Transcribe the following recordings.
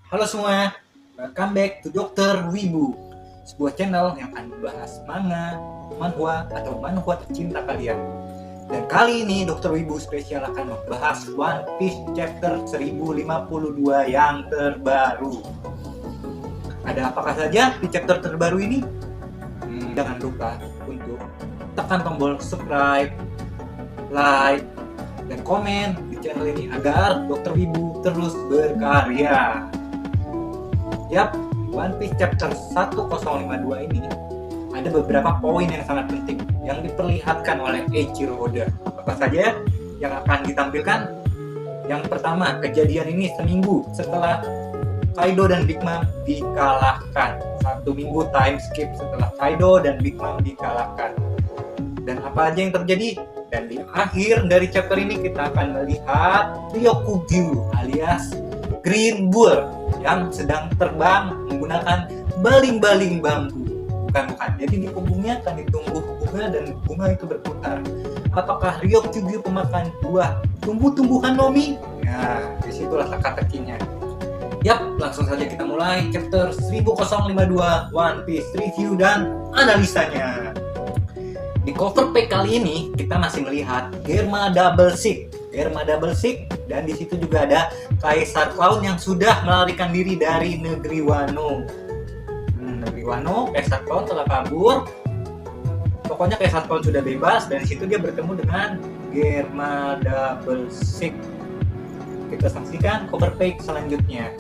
Halo semua, welcome back to Dokter Wibu, sebuah channel yang akan membahas manga, manhwa, atau manhwa tercinta kalian. Dan kali ini Dokter Wibu spesial akan membahas One Piece chapter 1052 yang terbaru. Ada apakah saja di chapter terbaru ini? Jangan lupa untuk tekan tombol subscribe, like, dan komen di channel ini agar Dokter Wibu terus berkarya. Yap, One Piece chapter 1052 ini ada beberapa poin yang sangat penting yang diperlihatkan oleh Eiichiro Oda. Apa saja yang akan ditampilkan? Yang pertama, kejadian ini seminggu setelah Kaido dan Big Mom dikalahkan. 1 minggu time skip setelah Kaido dan Big Mom dikalahkan. Dan apa aja yang terjadi? Dan di akhir dari chapter ini kita akan melihat Ryokugyu alias Green Bull yang sedang terbang menggunakan baling-baling bambu. Bukan. Jadi di punggungnya akan ditumbuh bunga dan bunga itu berputar. Apakah Ryokugyu pemakan buah tumbuh-tumbuhan Nomi? Nah, disitulah teka-tekinya. Yap, langsung saja kita mulai chapter 1052 One Piece review dan analisanya. Di cover page kali ini kita masih melihat Germa Double Six, dan di situ juga ada Kaisar Clown yang sudah melarikan diri dari negeri Wano. Negeri Wano, Kaisar Clown telah kabur. Pokoknya Kaisar Clown sudah bebas dan di situ dia bertemu dengan Germa Double Six. Kita saksikan cover page selanjutnya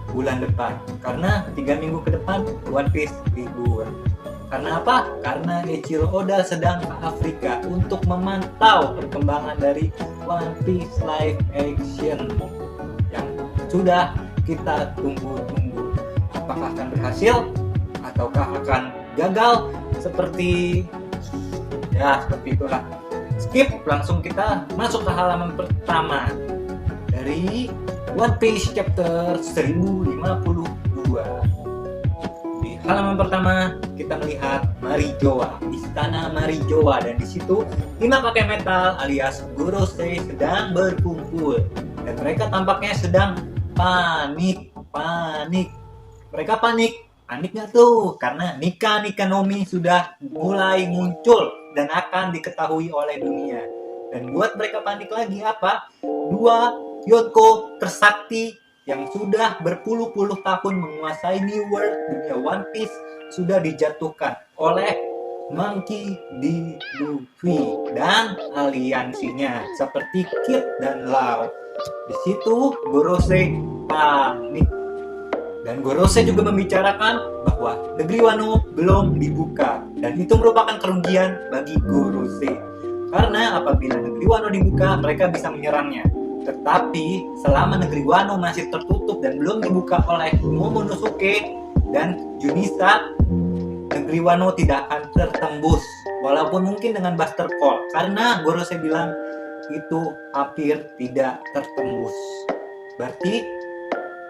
bulan depan, karena 3 minggu ke depan One Piece libur. Karena apa? Karena Eiichiro Oda sedang ke Afrika untuk memantau perkembangan dari One Piece live action yang sudah kita tunggu-tunggu. Apakah akan berhasil ataukah akan gagal? Seperti itulah. Skip, langsung kita masuk ke halaman pertama dari One Piece chapter 1052. Halaman pertama kita melihat Marijoa, istana Marijoa, dan di situ 5 kakek metal alias Gorosei sedang berkumpul dan mereka tampaknya sedang panik. Mereka paniknya tuh karena Nika Nomi sudah mulai muncul dan akan diketahui oleh dunia. Dan buat mereka panik lagi apa? 2 Yonko tersakti yang sudah berpuluh-puluh tahun menguasai New World, dunia One Piece, sudah dijatuhkan oleh Monkey D. Luffy dan aliansinya seperti Kid dan Law. Di situ Gorosei panik dan Gorosei juga membicarakan bahwa negeri Wano belum dibuka dan itu merupakan kerugian bagi Gorosei karena apabila negeri Wano dibuka mereka bisa menyerangnya. Tetapi selama negeri Wano masih tertutup dan belum dibuka oleh Momonosuke dan Junisa, negeri Wano tidak akan tertembus walaupun mungkin dengan Buster Call, karena Gorosei bilang itu hampir tidak tertembus. Berarti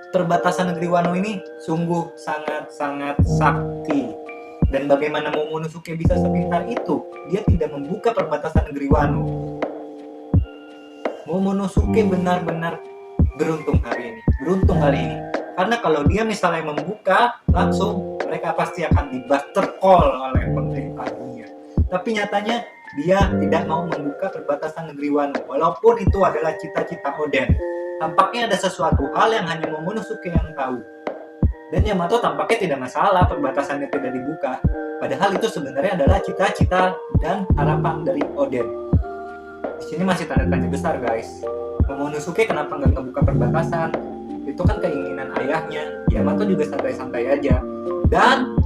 perbatasan negeri Wano ini sungguh sangat sakti. Dan bagaimana Momonosuke bisa sepintar itu? Dia tidak membuka perbatasan negeri Wano. Momonosuke benar-benar beruntung hari ini. Karena kalau dia misalnya membuka, langsung mereka pasti akan di Buster Call oleh pemerintah dunia. Tapi nyatanya dia tidak mau membuka perbatasan negeri Wano, walaupun itu adalah cita-cita Oden. Tampaknya ada sesuatu hal yang hanya Momonosuke yang tahu. Dan Yamato tampaknya tidak masalah perbatasannya tidak dibuka. Padahal itu sebenarnya adalah cita-cita dan harapan dari Oden. Di sini masih tanda tanya besar, guys. Momonosuke kenapa nggak ngebuka perbatasan? Itu kan keinginan ayahnya. Yamato juga santai-santai aja. Dan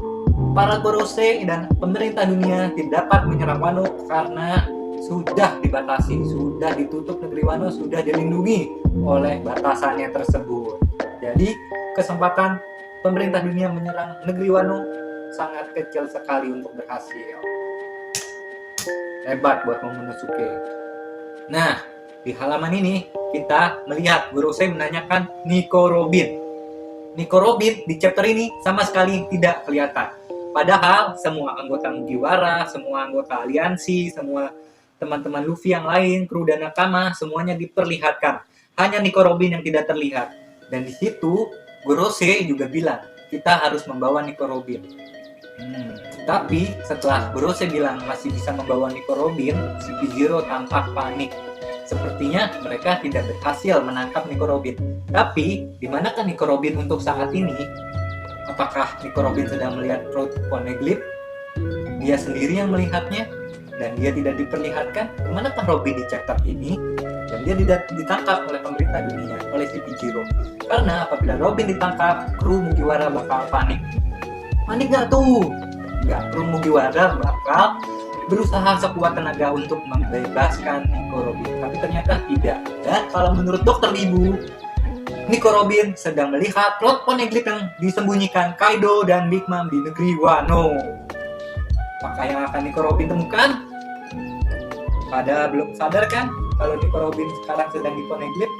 para Gorosei dan pemerintah dunia tidak dapat menyerang Wano karena sudah dibatasi, sudah ditutup negeri Wano, sudah dilindungi oleh batasannya tersebut. Jadi kesempatan pemerintah dunia menyerang negeri Wano sangat kecil sekali untuk berhasil. Hebat buat Momonosuke. Nah, di halaman ini kita melihat Gorosei menanyakan Nico Robin. Nico Robin di chapter ini sama sekali tidak kelihatan. Padahal semua anggota Mugiwara, semua anggota aliansi, semua teman-teman Luffy yang lain, kru dan nakama, semuanya diperlihatkan. Hanya Nico Robin yang tidak terlihat. Dan di situ Gorose juga bilang kita harus membawa Nico Robin. Tapi setelah Gorose bilang masih bisa membawa Nico Robin, CP0 tampak panik. Sepertinya mereka tidak berhasil menangkap Nico Robin. Tapi di manakah Nico Robin untuk saat ini? Apakah Nico Robin sedang melihat Proud Poneglyph? Dia sendiri yang melihatnya dan dia tidak diperlihatkan. Kemanakah Robin di chapter ini? Dan dia tidak ditangkap oleh pemerintah dunia, oleh CP0. Karena apabila Robin ditangkap, kru Mugiwara bakal panik. Panik gak tuh? Gak, kru Mugiwara bakal berusaha sekuat tenaga untuk membebaskan Nico Robin. Tapi ternyata tidak. Dan kalau menurut Dr. Wibu, Nico Robin sedang melihat Proud Poneglyph yang disembunyikan Kaido dan Big Mom di negeri Wano. Apakah yang akan Nico Robin temukan? Pada belum sadar kan kalau Nico Robin sekarang sedang di Poneglyph?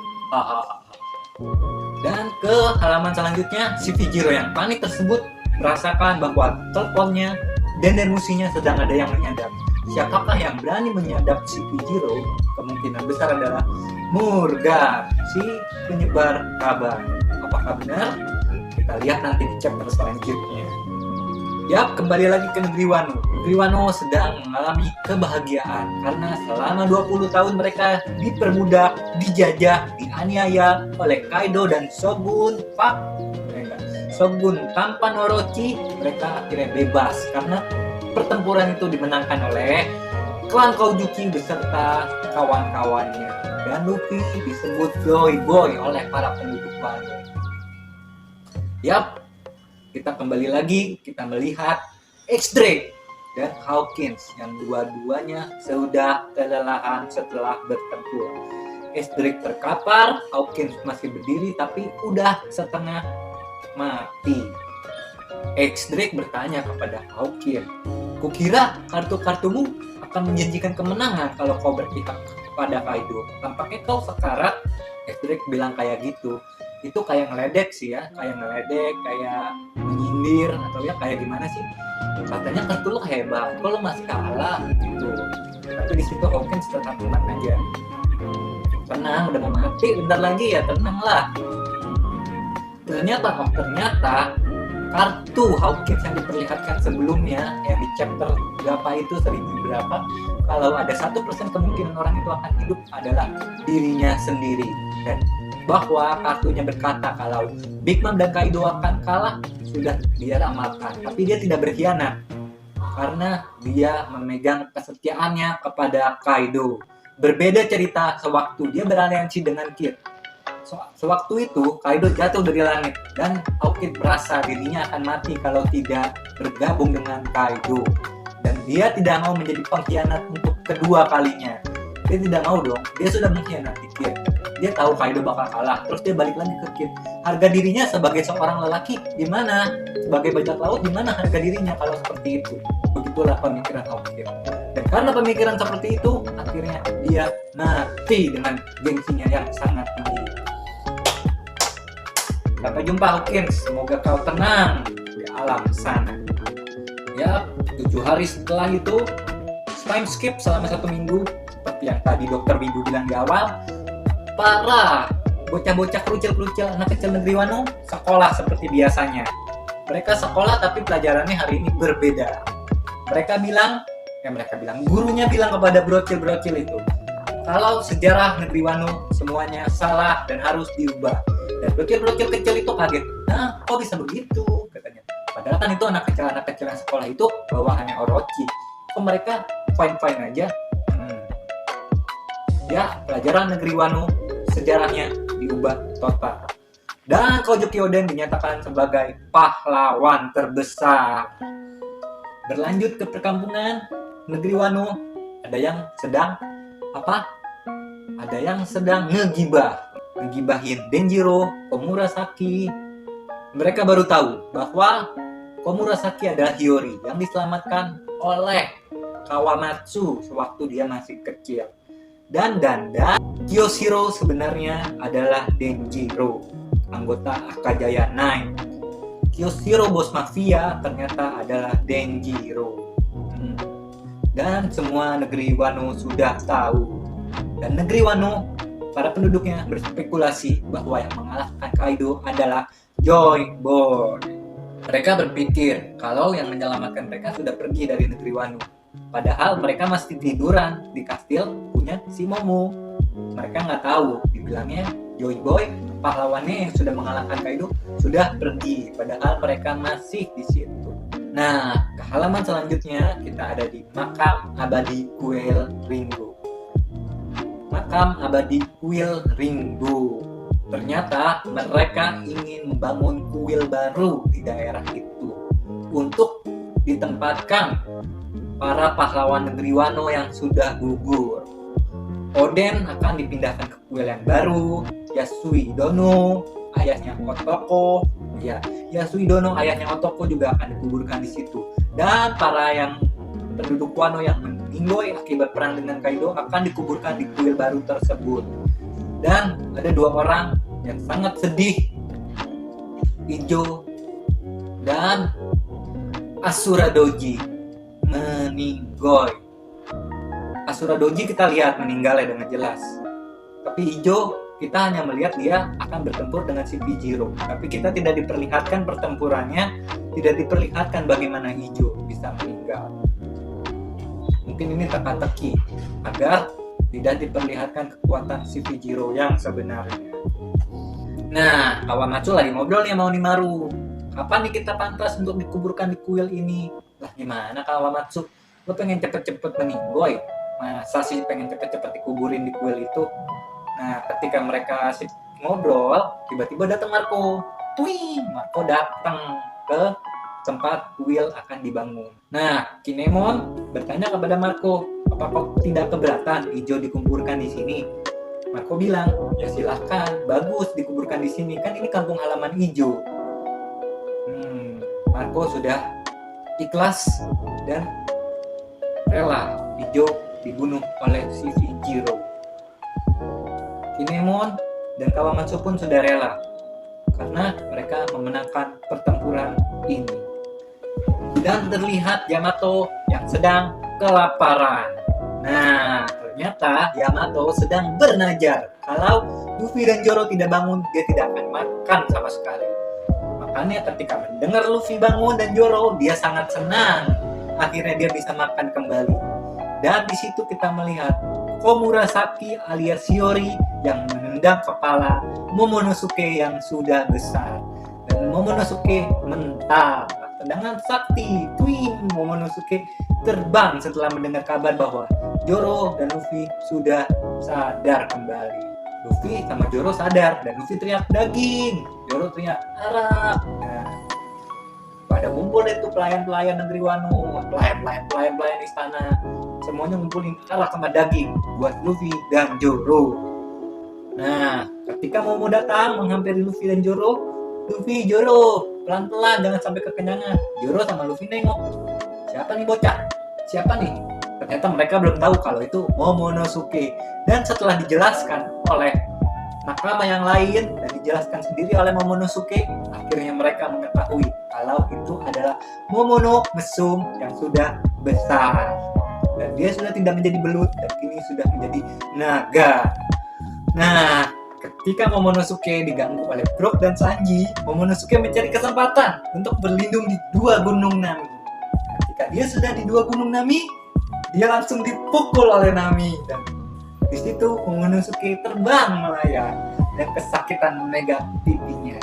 Dan ke halaman selanjutnya, CP0 yang panik tersebut merasakan bahwa teleponnya dan musinya sedang ada yang menyadap. Siapakah yang berani menyadap CP0? Kemungkinan besar adalah Murga, si penyebar kabar. Apakah benar? Kita lihat nanti di chapter selanjutnya. Yap, kembali lagi ke negeri Wano. Negeri Wano sedang mengalami kebahagiaan karena selama 20 tahun mereka diperbudak, dijajah, dianiaya oleh Kaido dan Shogun Shogun Tampan Orochi. Mereka akhirnya bebas karena pertempuran itu dimenangkan oleh klan Koujuki beserta kawan-kawannya. Dan Luffy disebut Joy Boy oleh para penduduk Wano. Yap, kita kembali lagi, kita melihat X-Drake dan Hawkins yang dua-duanya sudah kelelahan setelah bertempur. X-Drake terkapar, Hawkins masih berdiri tapi udah setengah mati. X-Drake bertanya kepada Hawkins, "Kukira kartu-kartumu akan menjanjikan kemenangan kalau kau berpihak kepada Kaido. Tampaknya kau sekarat." X-Drake bilang kayak gitu. Itu kayak ngeledek sih ya, kayak menyindir atau ya kayak gimana sih? Katanya kartu lo hebat, kok lo masih kalah gitu. Tapi di situ Hawkins tetap tenang aja. Tenang, udah mau mati, bentar lagi ya, tenang lah. Ternyata kartu Hawkins yang diperlihatkan sebelumnya yang di chapter berapa itu 1000 berapa, kalau ada 1% kemungkinan orang itu akan hidup adalah dirinya sendiri. Dan bahwa kartunya berkata kalau Big Mom dan Kaido akan kalah sudah dia ramalkan, tapi dia tidak berkhianat karena dia memegang kesetiaannya kepada Kaido. Berbeda cerita sewaktu dia beraliansi dengan Kid. Sewaktu itu Kaido jatuh dari langit dan Hawkins merasa dirinya akan mati kalau tidak bergabung dengan Kaido, dan dia tidak mau menjadi pengkhianat untuk kedua kalinya. Dia tidak mau dong, dia sudah mengkhianati Kid. Dia tahu Kaido bakal kalah, terus dia balik lagi ke Kid. Harga dirinya sebagai seorang lelaki di mana? Sebagai bajak laut di mana harga dirinya kalau seperti itu? Begitulah pemikiran Hawkins. Dan karena pemikiran seperti itu, akhirnya dia mati dengan gengsinya yang sangat tinggi. Sampai jumpa Hawkins, semoga kau tenang di alam sana. Ya, 7 hari setelah itu, time skip selama 1 minggu. Seperti yang tadi Dr. Wibu bilang di awal, para bocah-bocah kerucil-kerucil anak kecil negeri Wano sekolah seperti biasanya. Mereka sekolah tapi pelajarannya hari ini berbeda. Gurunya bilang kepada brocil-brocil itu, kalau sejarah negeri Wano semuanya salah dan harus diubah. Dan brocil-brocil kecil itu kaget, "Nah, kok bisa begitu?" katanya. Padahal kan itu anak kecil yang sekolah itu bawahannya Orochi. Kok mereka fine-fine aja? Ya, pelajaran negeri Wano sejarahnya diubah total. Dan Kojo Kyoden dinyatakan sebagai pahlawan terbesar. Berlanjut ke perkampungan negeri Wano, ada yang sedang ngegibahin Denjiro, Komurasaki. Mereka baru tahu bahwa Komurasaki adalah Hiyori yang diselamatkan oleh Kawamatsu sewaktu dia masih kecil. Dan Kyoshiro sebenarnya adalah Denjiro, anggota Akajaya 9. Kyoshiro bos mafia ternyata adalah Denjiro. Dan semua negeri Wano sudah tahu. Dan negeri Wano, para penduduknya berspekulasi bahwa yang mengalahkan Kaido adalah Joy Boy. Mereka berpikir kalau yang menyelamatkan mereka sudah pergi dari negeri Wano. Padahal mereka masih tiduran di kastil punya si Momo. Mereka nggak tahu, dibilangnya Joy Boy, pahlawannya yang sudah mengalahkan Kaido, sudah pergi. Padahal mereka masih di situ. Nah, ke halaman selanjutnya kita ada di Makam Abadi Kuil Ringo. Makam Abadi Kuil Ringo. Ternyata mereka ingin membangun kuil baru di daerah itu untuk ditempatkan para pahlawan negeri Wano yang sudah gugur. Oden akan dipindahkan ke kuil yang baru. Yasui Dono, ayahnya Otoko, Yasui Dono, ayahnya Otoko juga akan dikuburkan di situ. Dan para yang penduduk Wano yang meninggoy akibat perang dengan Kaido akan dikuburkan di kuil baru tersebut. Dan ada dua orang yang sangat sedih, Ijo dan Asura Doji meninggoy. Asura Doji kita lihat meninggal dengan jelas. Tapi Ijo kita hanya melihat dia akan bertempur dengan si Pijiro. Tapi kita tidak diperlihatkan pertempurannya, tidak diperlihatkan bagaimana Ijo bisa meninggal. Mungkin ini teka-teki agar tidak diperlihatkan kekuatan si Pijiro yang sebenarnya. Nah, Kawamatsu lagi ngobrol nih sama Onimaru. Kapan nih kita pantas untuk dikuburkan di kuil ini? Lah gimana Kawamatsu? Lo pengen cepet-cepet meninggoy? Masa sih pengen cepet-cepet dikuburin di kuil itu? Nah, ketika mereka asik ngobrol, tiba-tiba datang Marco. Marco datang ke tempat kuil akan dibangun. Nah, Kinemon bertanya kepada Marco, apa kau tidak keberatan Ijo dikuburkan di sini? Marco bilang, ya silahkan, bagus dikuburkan di sini, kan ini kampung halaman Ijo. Marco sudah ikhlas dan rela Ijo dibunuh oleh si Pijiro. Kinemon dan Kawamatsu pun sudah rela karena mereka memenangkan pertempuran ini. Dan terlihat Yamato yang sedang kelaparan. Nah, ternyata Yamato sedang bernazar kalau Luffy dan Zoro tidak bangun, dia tidak akan makan sama sekali. Makanya ketika mendengar Luffy bangun dan Zoro, dia sangat senang. Akhirnya dia bisa makan kembali. Dan di situ kita melihat Komurasaki alias Shiori yang menendang kepala Momonosuke yang sudah besar. Dan Momonosuke mental. Tendangan sakti, Momonosuke terbang setelah mendengar kabar bahwa Zoro dan Luffy sudah sadar kembali. Luffy sama Zoro sadar dan Luffy teriak daging, Zoro teriak arak. Nah, pada kumpul itu pelayan-pelayan negeri Wano, pelayan istana, semuanya ngumpulin arak sama daging buat Luffy dan Zoro. Nah, ketika Momo datang menghampiri Luffy dan Zoro, Zoro pelan-pelan jangan sampai kekenyangan. Zoro sama Luffy nengok, siapa nih bocah? Siapa nih? Ternyata mereka belum tahu kalau itu Momonosuke. Dan setelah dijelaskan oleh nakama yang lain dan dijelaskan sendiri oleh Momonosuke, akhirnya mereka mengetahui kalau itu adalah Momono Mesum yang sudah besar. Dan dia sudah tidak menjadi belut dan kini sudah menjadi naga. Nah, ketika Momonosuke diganggu oleh Brook dan Sanji, Momonosuke mencari kesempatan untuk berlindung di dua gunung Nami. Ketika dia sudah di dua gunung Nami, dia langsung dipukul oleh Nami dan di situ Momonosuke terbang melayang dan kesakitan memegang pipinya.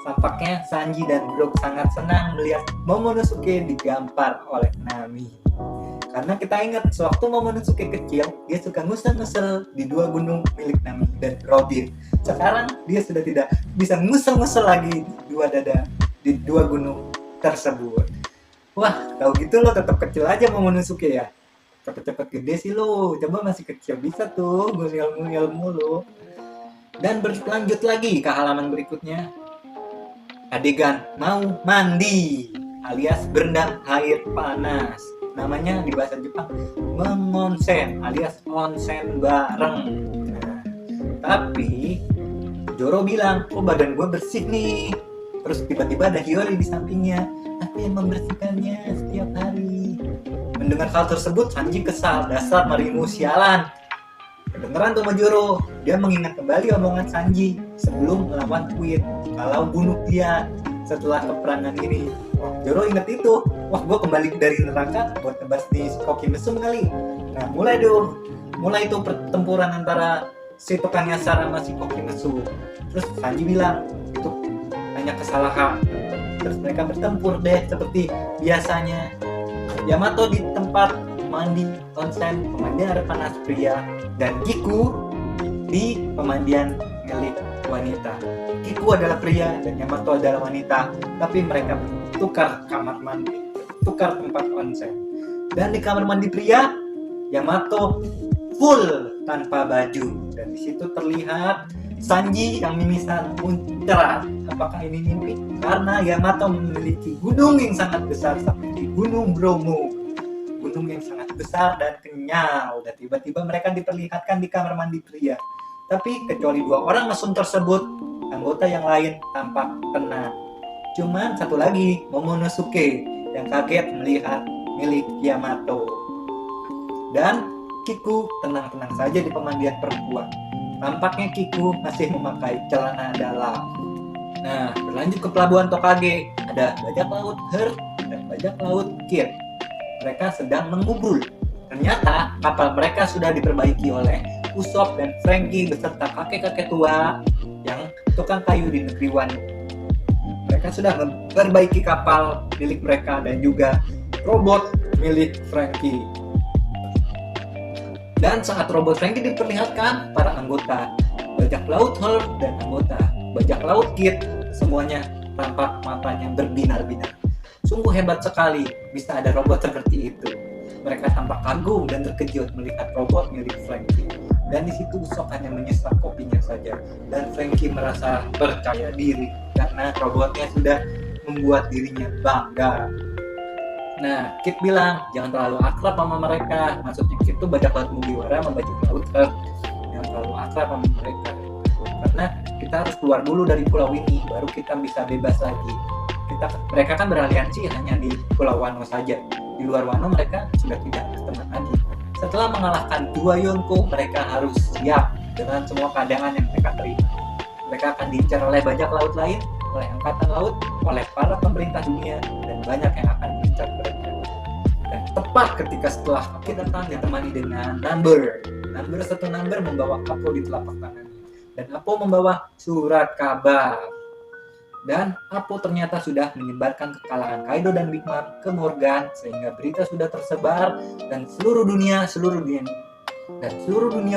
Tampaknya Sanji dan Brook sangat senang melihat Momonosuke digampar oleh Nami. Karena kita ingat sewaktu Momonosuke kecil, dia suka ngusel-ngusel di dua gunung milik Nami dan Robin. Sekarang dia sudah tidak bisa ngusel-ngusel lagi di dua gunung tersebut. Wah, tahu gitu lo tetap kecil aja Momonosuke ya. Cepet-cepet gede sih lo, coba masih kecil bisa tuh nguyel-nguyel mulu. Dan berlanjut lagi ke halaman berikutnya. Adegan mau mandi alias berendam air panas. Namanya di bahasa Jepang mengonsen alias onsen bareng. Nah, tapi Zoro bilang, oh badan gue bersih nih. Terus tiba-tiba ada Hiyori di sampingnya. Aku yang membersihkannya setiap hari. Mendengar hal tersebut, Sanji kesal. Dasar marimu sialan. Kedengeran tuh Majuro, dia mengingat kembali omongan Sanji sebelum melawan Queen kalau bunuh dia setelah peperangan ini. Joro inget itu, wah gue kembali dari neraka buat tebas di koki mesum kali. Nah mulai itu pertempuran antara si tukang nyasar sama si koki mesum. Terus Sanji bilang itu hanya kesalahan. Terus mereka bertempur deh seperti biasanya. Yamato di tempat mandi onsen, pemandian air panas pria, dan Kiku di pemandian milik wanita. Kiku adalah pria dan Yamato adalah wanita, tapi mereka tukar kamar mandi, tukar tempat onsen. Dan di kamar mandi pria, Yamato full tanpa baju, dan di situ terlihat Sanji yang mimisan muncrat. Apakah ini mimpi? Karena Yamato memiliki gunung yang sangat besar seperti Gunung Bromo, gunung yang sangat besar dan kenyal. Dan tiba-tiba mereka diperlihatkan di kamar mandi pria. Tapi kecuali 2 orang mesum tersebut, anggota yang lain tampak tenang. Cuman satu lagi, Momonosuke, yang kaget melihat milik Yamato. Dan Kiku tenang-tenang saja di pemandian perempuan. Tampaknya Kiku masih memakai celana dalam. Nah, berlanjut ke pelabuhan Tokage. Ada bajak laut Heart dan bajak laut Kid. Mereka sedang mengubrul. Ternyata kapal mereka sudah diperbaiki oleh Usopp dan Franky beserta kakek-kakek tua yang tukang kayu di negeri Wano. Mereka sudah memperbaiki kapal milik mereka dan juga robot milik Franky. Dan saat robot Franky diperlihatkan, para anggota bajak laut Heart dan anggota bajak laut Kid semuanya tampak matanya berbinar-binar. Sungguh hebat sekali bisa ada robot seperti itu. Mereka tampak kagum dan terkejut melihat robot milik Franky. Dan di situ Usopp hanya menyesap kopinya saja, dan Franky merasa percaya diri karena robotnya sudah membuat dirinya bangga. Nah, Kid bilang jangan terlalu akrab sama mereka. Maksudnya Kid tuh bajak laut Mugiwara sama bajak laut Heart, jangan terlalu akrab sama mereka. Karena kita harus keluar dulu dari pulau ini, baru kita bisa bebas lagi. Mereka kan beraliansi hanya di Pulau Wano saja. Di luar Wano mereka sudah tidak berteman lagi. Setelah mengalahkan 2 Yonko, mereka harus siap dengan semua keadaan yang mereka terima. Mereka akan diincar oleh bajak laut lain, oleh angkatan laut, oleh para pemerintah dunia, dan banyak yang akan mengincar mereka. Dan tepat ketika setelah Kid datang ditemani dengan Number membawa Apo di telapak tangannya, dan Apo membawa surat kabar. Dan Apo ternyata sudah menyebarkan kekalahan Kaido dan Big Mom ke Morgan, sehingga berita sudah tersebar dan seluruh dunia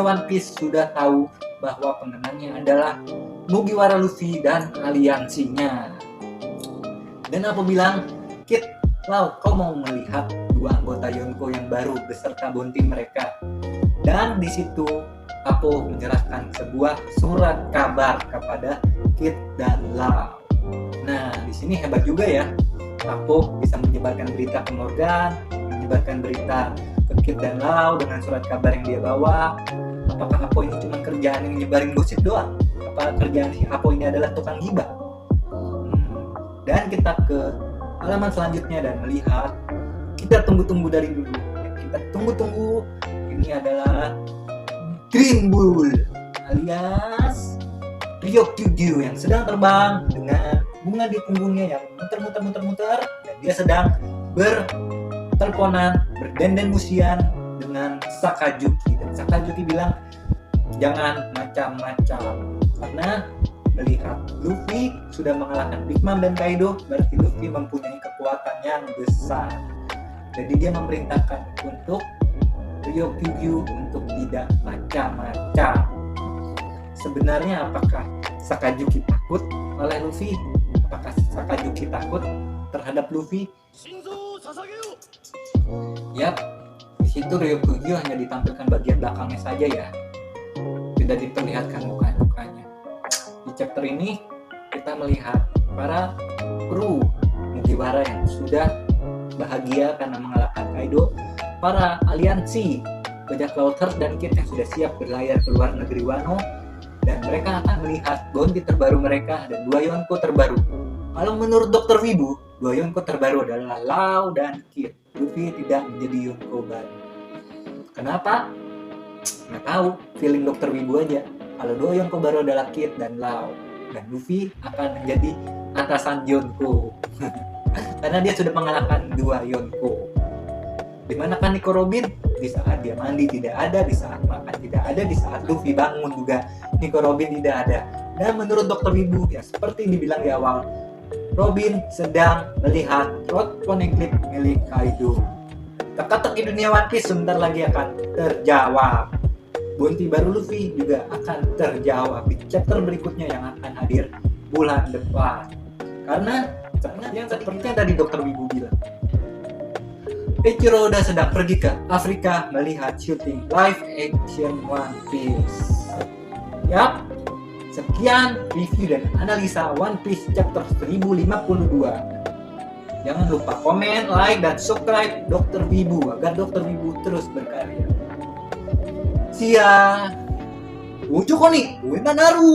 One Piece sudah tahu bahwa pemenangnya adalah Mugiwara Luffy dan aliansinya. Dan Apo bilang, Kid, kau mau melihat 2 anggota Yonko yang baru beserta bounty mereka. Dan di situ Apo menyerahkan sebuah surat kabar kepada Kid dan Lau. Nah, di sini hebat juga ya. Apo bisa menyebarkan berita ke Morgan, menyebarkan berita ke Kid dan Lau dengan surat kabar yang dia bawa. Apakah Apo ini cuma kerjaan yang nyebarin gosip doang? Apa kerjaan si Apo ini adalah tukang gibah? Dan kita ke halaman selanjutnya dan melihat, kita tunggu-tunggu dari dulu. Kita tunggu-tunggu, ini adalah Green Bull alias Ryokugyu yang sedang terbang dengan bunga di punggungnya yang muter-muter, dan dia sedang berteleponan, berdenden musian dengan Sakazuki. Dan Sakazuki bilang jangan macam-macam, karena melihat Luffy sudah mengalahkan Big Mom dan Kaido, berarti Luffy mempunyai kekuatan yang besar. Jadi dia memerintahkan untuk Ryokugyu untuk tidak macam-macam. Sebenarnya apakah Sakazuki takut oleh Luffy? Apakah Sakazuki takut terhadap Luffy? Yap, di situ Ryokugyu hanya ditampilkan bagian belakangnya saja ya, tidak diperlihatkan mukanya. Di chapter ini kita melihat para kru Mugiwara yang sudah bahagia karena mengalahkan Kaido, para aliansi bajak laut Heart dan Kid yang sudah siap berlayar ke luar negeri Wano, dan mereka akan melihat bounty terbaru mereka dan 2 Yonko terbaru. Kalau menurut Dr. Wibu, 2 Yonko terbaru adalah Lau dan Kid. Luffy tidak menjadi Yonko baru. Kenapa? Nggak tahu, feeling dokter Wibu aja. Kalau Doyon Kobaro adalah Kid dan Lau, dan Luffy akan menjadi atasan Yonko. Karena dia sudah mengalahkan 2 Yonko. Dimana kan Nico Robin? Di saat dia mandi tidak ada, di saat makan tidak ada, di saat Luffy bangun juga Nico Robin tidak ada. Dan menurut Dr. Wibu, ya seperti dibilang di awal, Robin sedang melihat Rod Poneglyph milik Kaido. Teka-teki dunia One Piece sebentar lagi akan terjawab. Bounty baru Luffy juga akan terjawab di chapter berikutnya yang akan hadir bulan depan. Karena seperti yang tadi Dr. Wibu bilang, Eiichiro Oda sedang pergi ke Afrika melihat syuting live action One Piece. Yap, sekian review dan analisa One Piece chapter 1052. Jangan lupa komen, like, dan subscribe Dr. Wibu agar Dr. Wibu terus berkarya. See ya! Ujuk nih, Uemanaru!